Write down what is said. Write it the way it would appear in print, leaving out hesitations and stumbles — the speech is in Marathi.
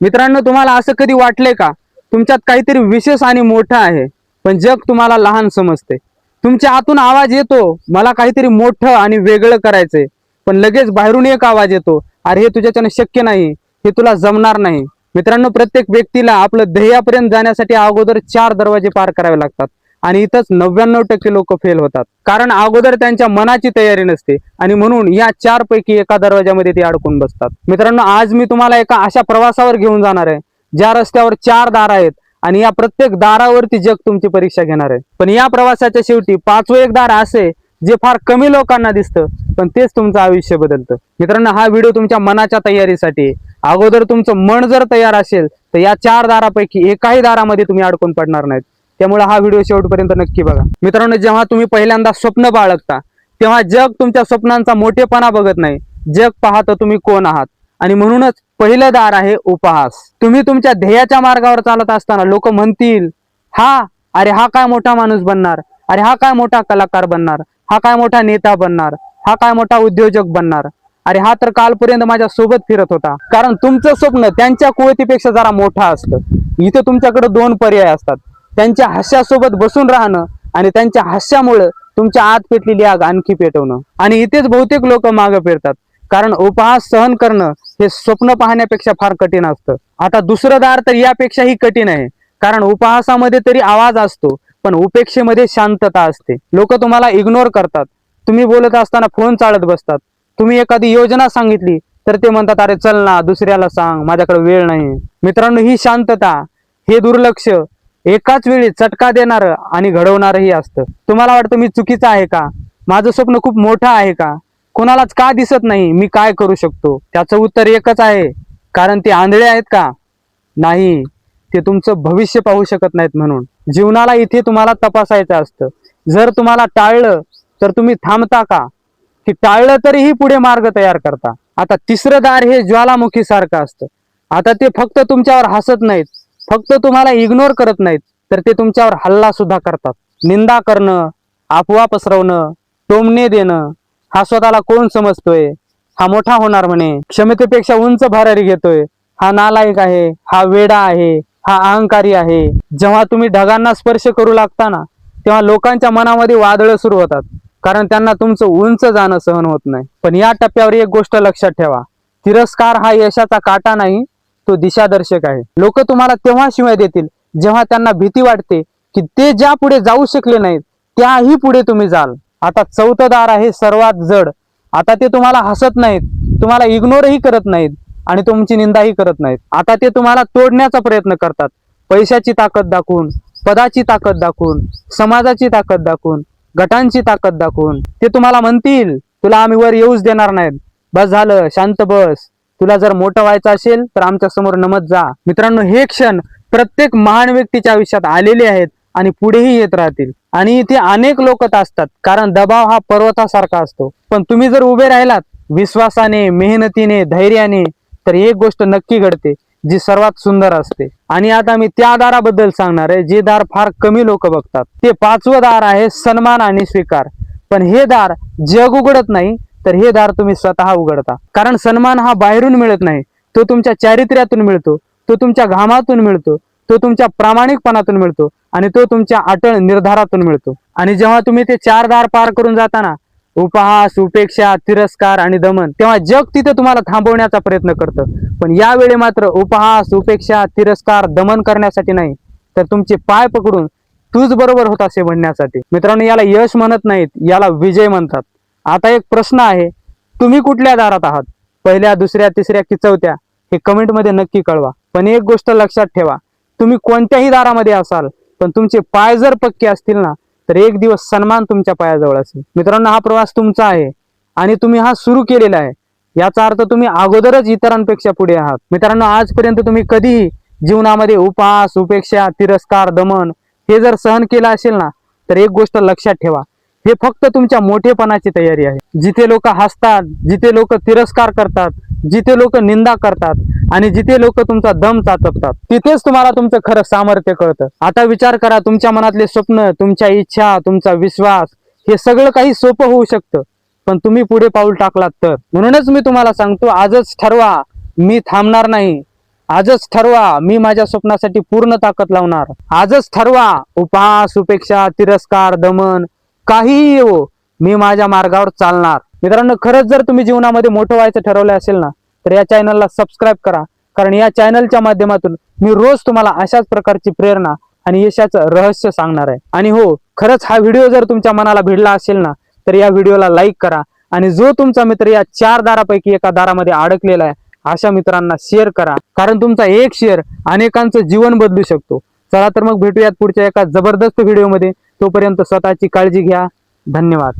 मित्रांनो, तुम्हाला असं कधी वाटलंय का तुमच्यात काहीतरी विशेष आणि मोठं आहे, पण जग तुम्हाला लहान समजते? तुमच्या आतून आवाज येतो, मला काहीतरी मोठं आणि वेगळं करायचंय, पण लगेच बाहेरून एक आवाज येतो, अरे हे तुझ्याच्यानं शक्य नाही, हे तुला जमणार नाही. मित्रांनो, प्रत्येक व्यक्तीला आपलं ध्येयापर्यंत जाण्यासाठी अगोदर 4 दरवाजे पार करावे लागतात आणि इथंच 99% लोक फेल होतात, कारण अगोदर त्यांच्या मनाची तयारी नसते आणि म्हणून या 4 पैकी एका दरवाजामध्ये ते अडकून बसतात. मित्रांनो, आज मी तुम्हाला एका अशा प्रवासावर घेऊन जाणार आहे ज्या रस्त्यावर 4 दार आहेत आणि या प्रत्येक दारावरती जग तुमची परीक्षा घेणार आहे. पण या प्रवासाच्या शेवटी 5वं एक दार असे जे फार कमी लोकांना दिसतं, पण तेच तुमचं आयुष्य बदलतं. मित्रांनो, हा व्हिडिओ तुमच्या मनाच्या तयारीसाठी आहे. अगोदर तुमचं मन जर तयार असेल तर या 4 दारापैकी एकाही दारामध्ये तुम्ही अडकून पडणार नाहीत. त्यामुळे हा व्हिडिओ शेवटपर्यंत नक्की बघा. मित्रांनो, जेव्हा तुम्ही पहिल्यांदा स्वप्न बाळगता तेव्हा जग तुमच्या स्वप्नांचा मोठेपणा बघत नाही, जग पाहतं तुम्ही कोण आहात. आणि म्हणूनच पहिलं दार आहे उपहास. तुम्ही तुमच्या ध्येयाच्या मार्गावर चालत असताना लोक म्हणतील, अरे हा काय मोठा माणूस बनणार, अरे हा काय मोठा कलाकार बनणार, हा काय मोठा नेता बनणार, हा काय मोठा उद्योजक बनणार, अरे हा तर कालपर्यंत माझ्या सोबत फिरत होता. कारण तुमचं स्वप्न त्यांच्या कुवतीपेक्षा जरा मोठा असतं. इथे तुमच्याकडे 2 पर्याय असतात, त्यांच्या हास्यासोबत बसून राहणं आणि त्यांच्या हास्यामुळे तुमच्या आत पेटलेली आग आणखी पेटवणं. आणि इथेच बहुतेक लोक मागे फिरतात, कारण उपहास सहन करणं हे स्वप्न पाहण्यापेक्षा फार कठीण असतं. आता दुसरं दार तर यापेक्षाही कठीण आहे, कारण उपहासामध्ये तरी आवाज असतो, पण उपेक्षेमध्ये शांतता असते. लोक तुम्हाला इग्नोर करतात, तुम्ही बोलत असताना फोन चालत बसतात, तुम्ही एखादी योजना सांगितली तर ते म्हणतात, अरे चल ना दुसऱ्याला सांग, माझ्याकडे वेळ नाही. मित्रांनो, ही शांतता, हे दुर्लक्ष एकाच वेळी चटका देणार आणि घडवणारही असतं. तुम्हाला वाटतं मी चुकीचं आहे का, माझं स्वप्न खूप मोठं आहे का, कोणालाच का दिसत नाही, मी काय करू शकतो? त्याचं उत्तर एकच आहे, कारण ते आंधळे आहेत का? नाही, ते तुमचं भविष्य पाहू शकत नाहीत. म्हणून जीवनाला इथे तुम्हाला तपासायचं असतं. जर तुम्हाला टाळलं तर तुम्ही थांबता का, की टाळलं तरीही पुढे मार्ग तयार करता? आता तिसरं दार हे ज्वालामुखी सारखं असतं. आता ते फक्त तुमच्यावर हसत नाहीत, फक्त तुम्हाला इग्नोर करत नाहीत, तर ते तुमच्यावर हल्ला सुद्धा करतात. निंदा करणं, अफवा पसरवणं, टोमणे देणं. हा स्वतःला कोण समजतोय, हा मोठा होणार म्हणे, क्षमतेपेक्षा उंच भरारी घेतोय, हा नालायक आहे, हा वेडा आहे, हा अहंकारी आहे. जेव्हा तुम्ही ढगांना स्पर्श करू लागता ना, तेव्हा लोकांच्या मनामध्ये वादळ सुरू होतात, कारण त्यांना तुमचं उंच जाणं सहन होत नाही. पण या टप्प्यावर एक गोष्ट लक्षात ठेवा, तिरस्कार हा यशाचा काटा नाही, तो दिशादर्शक आहे. लोक तुम्हाला तेव्हा शिवाय देतील जेव्हा त्यांना भीती वाटते की ते ज्या पुढे जाऊ शकले नाहीत त्याही पुढे तुम्ही जाल. आता 4थं दार आहे सर्वात जड. आता ते तुम्हाला हसत नाहीत, तुम्हाला इग्नोरही करत नाहीत आणि तुमची निंदाही करत नाहीत. आता ते तुम्हाला तोडण्याचा प्रयत्न करतात, पैशाची ताकद दाखवून, पदाची ताकद दाखवून, समाजाची ताकद दाखवून, गटांची ताकद दाखवून. ते तुम्हाला म्हणतील, तुला आम्ही वर येऊच देणार नाहीत, बस झालं, शांत बस, तुला जर मोठं व्हायचं असेल तर आमच्या समोर नमत जा. मित्रांनो, हे क्षण प्रत्येक महान व्यक्तीच्या आयुष्यात आलेले आहेत आणि पुढेही येत राहतील. आणि इथे अनेक लोक असतात, कारण दबाव हा पर्वतासारखा असतो. पण तुम्ही जर उभे राहिलात विश्वासाने, मेहनतीने, धैर्याने, तर एक गोष्ट नक्की घडते जी सर्वात सुंदर असते. आणि आता मी त्या दाराबद्दल सांगणार आहे जे दार फार कमी लोक बघतात. ते 5वं दार आहे सन्मान आणि स्वीकार. पण हे दार जग उघडत नाही, तर हे दार तुम्ही स्वतः उघडता. कारण सन्मान हा बाहेरून मिळत नाही, तो तुमच्या चारित्र्यातून मिळतो, तो तुमच्या घामातून मिळतो, तो तुमच्या प्रामाणिकपणातून मिळतो आणि तो तुमच्या अटळ निर्धारातून मिळतो. आणि जेव्हा तुम्ही ते 4 दार पार करून जाताना, उपहास, उपेक्षा, तिरस्कार आणि दमन, तेव्हा जग तिथे तुम्हाला थांबवण्याचा प्रयत्न करतं. पण यावेळी मात्र उपहास, उपेक्षा, तिरस्कार, दमन करण्यासाठी नाही, तर तुमचे पाय पकडून तूच बरोबर होत असे म्हणण्यासाठी. मित्रांनो, याला यश म्हणत नाहीत, याला विजय म्हणतात. आता एक प्रश्न आहे, तुम्ही कुठल्या दारात आहात? पहिल्या, दुसऱ्या, तिसऱ्या की 4थ्या? हे कमेंट मध्ये नक्की कळवा. पण एक गोष्ट लक्षात ठेवा, तुम्ही कोणत्याही दारामध्ये असाल, पण तुमचे पाय जर पक्के असतील ना, तर एक दिवस सन्मान तुमच्या पायाजवळ असेल. मित्रांनो, हा प्रवास तुमचा आहे आणि तुम्ही हा सुरू केलेला आहे, याचा अर्थ तुम्ही अगोदरच इतरांपेक्षा पुढे आहात. मित्रांनो, आजपर्यंत तुम्ही कधीही जीवनामध्ये उपहास, उपेक्षा, तिरस्कार, दमन हे जर सहन केलं असेल ना, तर एक गोष्ट लक्षात ठेवा, हे फक्त तुमच्या मोठेपणाची तयारी आहे. जिथे लोक हसतात, जिथे लोक तिरस्कार करतात, जिथे लोक निंदा करतात आणि जिथे लोक तुमचा दम चाचपतात, तिथेच तुम्हाला तुमचं खरं सामर्थ्य कळतं. आता विचार करा, तुमच्या मनातले स्वप्न, तुमच्या इच्छा, तुमचा विश्वास, हे सगळं काही सोपं होऊ शकतं, पण तुम्ही पुढे पाऊल टाकलात तर. म्हणूनच मी तुम्हाला सांगतो, आजच ठरवा, मी थांबणार नाही. आजच ठरवा, मी माझ्या स्वप्नासाठी पूर्ण ताकद लावणार. आजच ठरवा, उपहास, उपेक्षा, तिरस्कार, दमन काहीही येवो, मी माझ्या मार्गावर चालणार. मित्रांनो, खरंच जर तुम्ही जीवनामध्ये मोठं व्हायचं ठरवलं असेल ना, तर या चॅनलला सबस्क्राईब करा. कारण या चॅनलच्या माध्यमातून मी रोज तुम्हाला अशाच प्रकारची प्रेरणा आणि यशाचं रहस्य सांगणार आहे. आणि हो, खरंच हा व्हिडिओ जर तुमच्या मनाला भिडला असेल ना, तर या व्हिडिओला लाईक करा. आणि जो तुमचा मित्र या 4 दारापैकी एका दारामध्ये अडकलेला आहे, अशा मित्रांना शेअर करा. कारण तुमचा एक शेअर अनेकांचं जीवन बदलू शकतो. चला तर मग भेटूयात पुढच्या एका जबरदस्त व्हिडिओमध्ये. तोपर्यंत स्वतःची काळजी घ्या. धन्यवाद.